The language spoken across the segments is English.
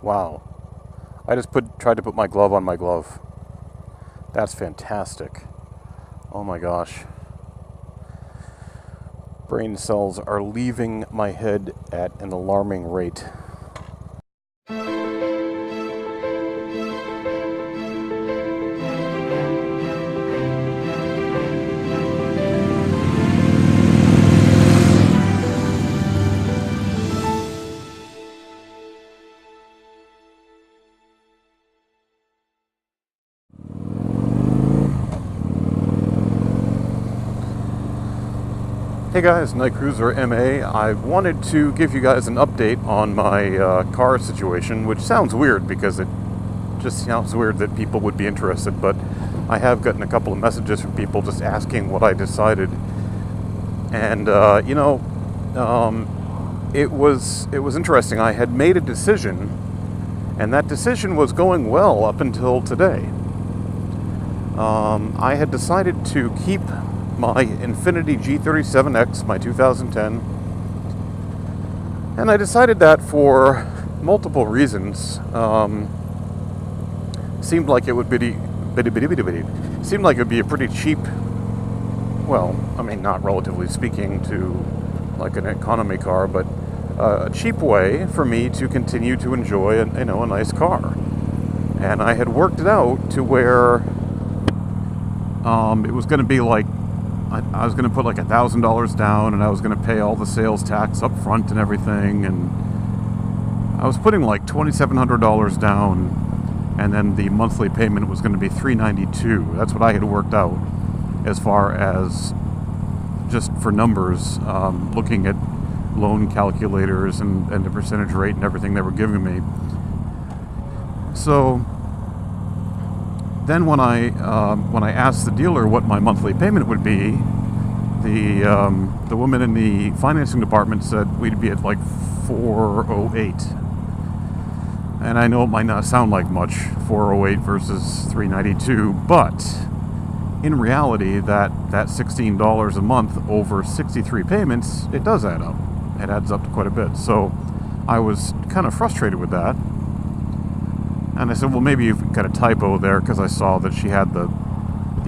Wow. I just tried to put my glove on my glove. That's fantastic. Oh my gosh. Brain cells are leaving my head at an alarming rate. Hey guys, Night Cruiser MA. I wanted to give you guys an update on my car situation, which sounds weird because it just sounds weird that people would be interested, but I have gotten a couple of messages from people just asking what I decided. And, it was interesting. I had made a decision, and that decision was going well up until today. I had decided to keep my Infiniti G37x, my 2010, and I decided that for multiple reasons. Seemed like it would be seemed like it would be a pretty cheap, well, I mean, not relatively speaking to like an economy car, but a cheap way for me to continue to enjoy a nice car. And I had worked it out to where it was going to be like I was going to put like $1,000 down, and I was going to pay all the sales tax up front and everything, and I was putting like $2,700 down, and then the monthly payment was going to be $392. That's what I had worked out as far as just for numbers, looking at loan calculators and the percentage rate and everything they were giving me. So then when I asked the dealer what my monthly payment would be, the woman in the financing department said we'd be at like $408. And I know it might not sound like much, $408 versus $392, but in reality, that $16 a month over 63 payments, it does add up. It adds up to quite a bit. So I was kind of frustrated with that. And I said, well, maybe you've got a typo there, because I saw that she had the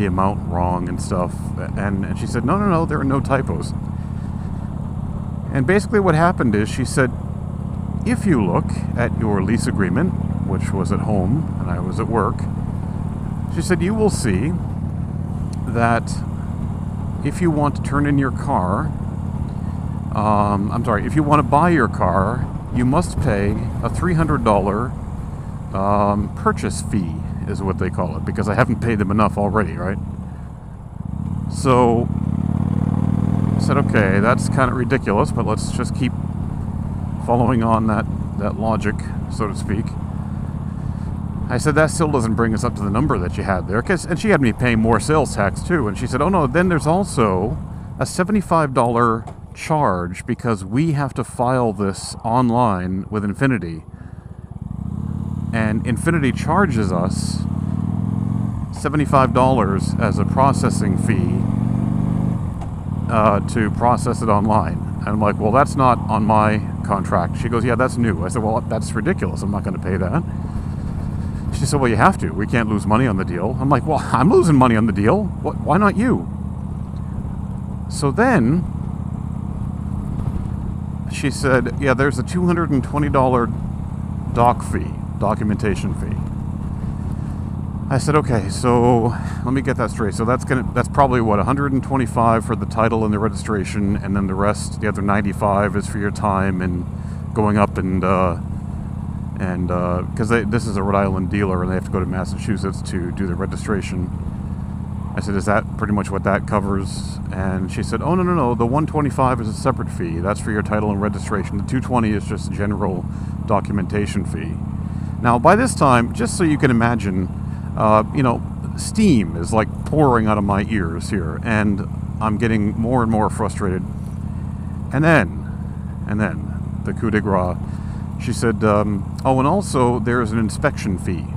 amount wrong and stuff. And she said, no, there are no typos. And basically what happened is she said, if you look at your lease agreement, which was at home and I was at work, she said, you will see that if you want to turn in your car, if you want to buy your car, you must pay a $300 purchase fee, is what they call it, because I haven't paid them enough already, right? So I said, okay, that's kind of ridiculous, but let's just keep following on that logic, so to speak. I said, that still doesn't bring us up to the number that you had there, and she had me paying more sales tax too, and she said, oh no, then there's also a $75 charge because we have to file this online with Infiniti. And Infiniti charges us $75 as a processing fee to process it online. And I'm like, well, that's not on my contract. She goes, yeah, that's new. I said, well, that's ridiculous. I'm not going to pay that. She said, well, you have to. We can't lose money on the deal. I'm like, well, I'm losing money on the deal. Why not you? So then she said, yeah, there's a $220 documentation fee. I said, okay, so let me get that straight. So that's probably what, $125 for the title and the registration, and then the rest, the other $95 is for your time and going up and because this is a Rhode Island dealer and they have to go to Massachusetts to do the registration. I said, is that pretty much what that covers? And she said, oh, no, the $125 is a separate fee. That's for your title and registration. The $220 is just a general documentation fee. Now, by this time, just so you can imagine, steam is like pouring out of my ears here, and I'm getting more and more frustrated. And then, the coup de grace, she said, and also there's an inspection fee.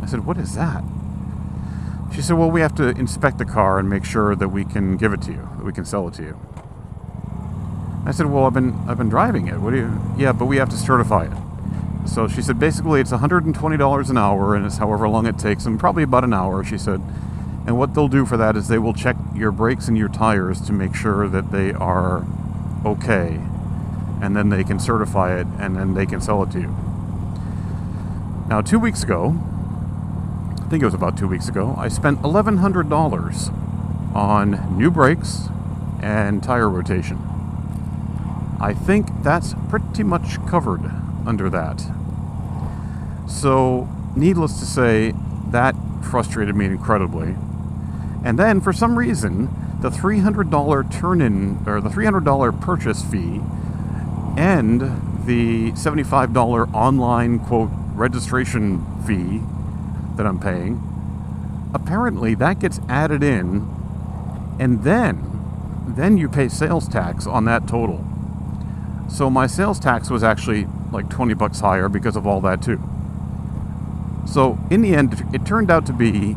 I said, what is that? She said, well, we have to inspect the car and make sure that we can give it to you, that we can sell it to you. I said, well, I've been driving it. What do you? Yeah, but we have to certify it. So she said basically it's $120 an hour, and it's however long it takes them, probably about an hour, she said. And what they'll do for that is they will check your brakes and your tires to make sure that they are okay, and then they can certify it, and then they can sell it to you. Now, 2 weeks ago, I think it was about 2 weeks ago, I spent $1,100 on new brakes and tire rotation. I think that's pretty much covered under that. So, needless to say, that frustrated me incredibly. And then, for some reason, the $300 turn-in, or the $300 purchase fee, and the $75 online, quote, registration fee that I'm paying, apparently that gets added in, and then you pay sales tax on that total. So my sales tax was actually like $20 higher because of all that too. So in the end, it turned out to be,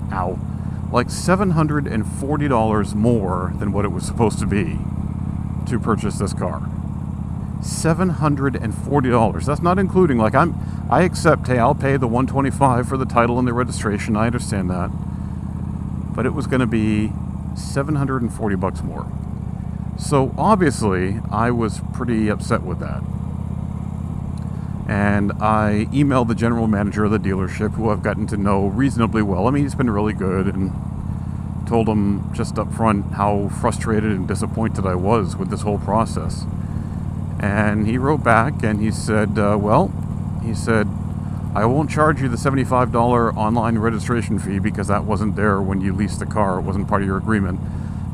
like $740 more than what it was supposed to be to purchase this car. $740. That's not including, like, I accept, hey, I'll pay the $125 for the title and the registration. I understand that. But it was going to be $740 more. So obviously, I was pretty upset with that. And I emailed the general manager of the dealership, who I've gotten to know reasonably well. I mean, he's been really good, and told him just up front how frustrated and disappointed I was with this whole process. And he wrote back and he said, I won't charge you the $75 online registration fee because that wasn't there when you leased the car. It wasn't part of your agreement.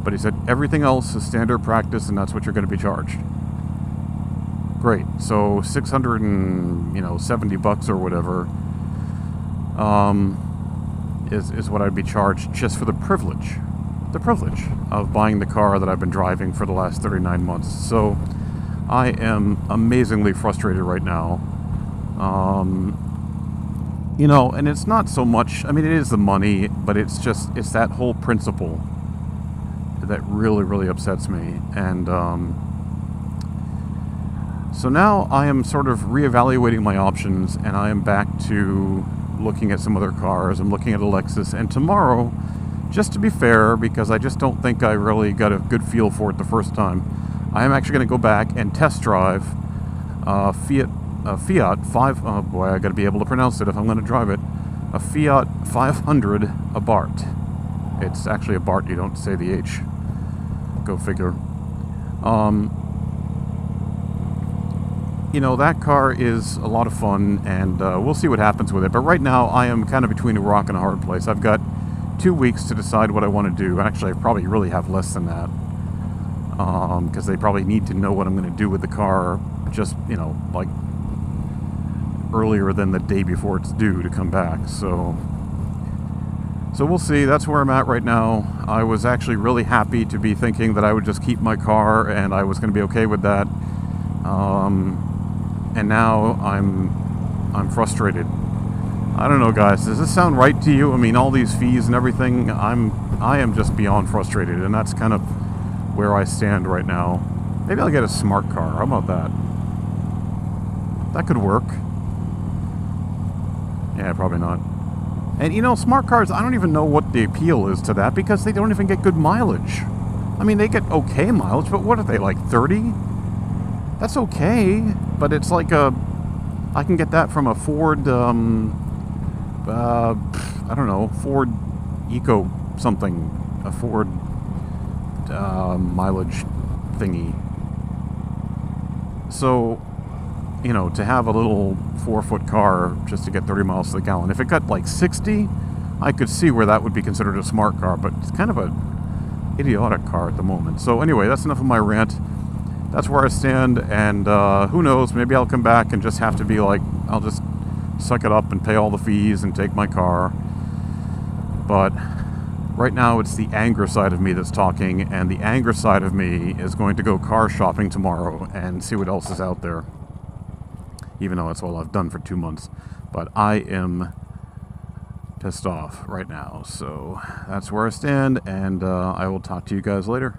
But he said, everything else is standard practice, and that's what you're going to be charged. Great. So $670 or whatever is what I'd be charged just for the privilege of buying the car that I've been driving for the last 39 months. So I am amazingly frustrated right now. And it's not so much, I mean, it is the money, but it's that whole principle that really, really upsets me. And so now I am sort of reevaluating my options, and I am back to looking at some other cars. I'm looking at a Lexus, and tomorrow, just to be fair, because I just don't think I really got a good feel for it the first time, I am actually going to go back and test drive Fiat 5, oh boy, I got to be able to pronounce it if I'm going to drive it, a Fiat 500 Abarth. It's actually Abarth, you don't say the H. Go figure. That car is a lot of fun, and we'll see what happens with it. But right now, I am kind of between a rock and a hard place. I've got 2 weeks to decide what I want to do. Actually, I probably really have less than that, because they probably need to know what I'm going to do with the car just, like earlier than the day before it's due to come back. So we'll see. That's where I'm at right now. I was actually really happy to be thinking that I would just keep my car and I was going to be okay with that. And now I'm frustrated. I don't know, guys. Does this sound right to you? I mean, all these fees and everything, I am just beyond frustrated, and that's kind of where I stand right now. Maybe I'll get a smart car. How about that? That could work. Yeah, probably not. And smart cars, I don't even know what the appeal is to that, because they don't even get good mileage. I mean, they get okay mileage, but what are they, like 30? That's okay, but it's like I can get that from a Ford, I don't know, Ford Eco something, a Ford mileage thingy. So, to have a little 4-foot car just to get 30 miles to the gallon, if it got like 60, I could see where that would be considered a smart car, but it's kind of a idiotic car at the moment. So anyway, that's enough of my rant. That's where I stand, and who knows, maybe I'll come back and just have to be like, I'll just suck it up and pay all the fees and take my car. But right now it's the anger side of me that's talking, and the anger side of me is going to go car shopping tomorrow and see what else is out there. Even though that's all I've done for 2 months. But I am pissed off right now. So that's where I stand, and I will talk to you guys later.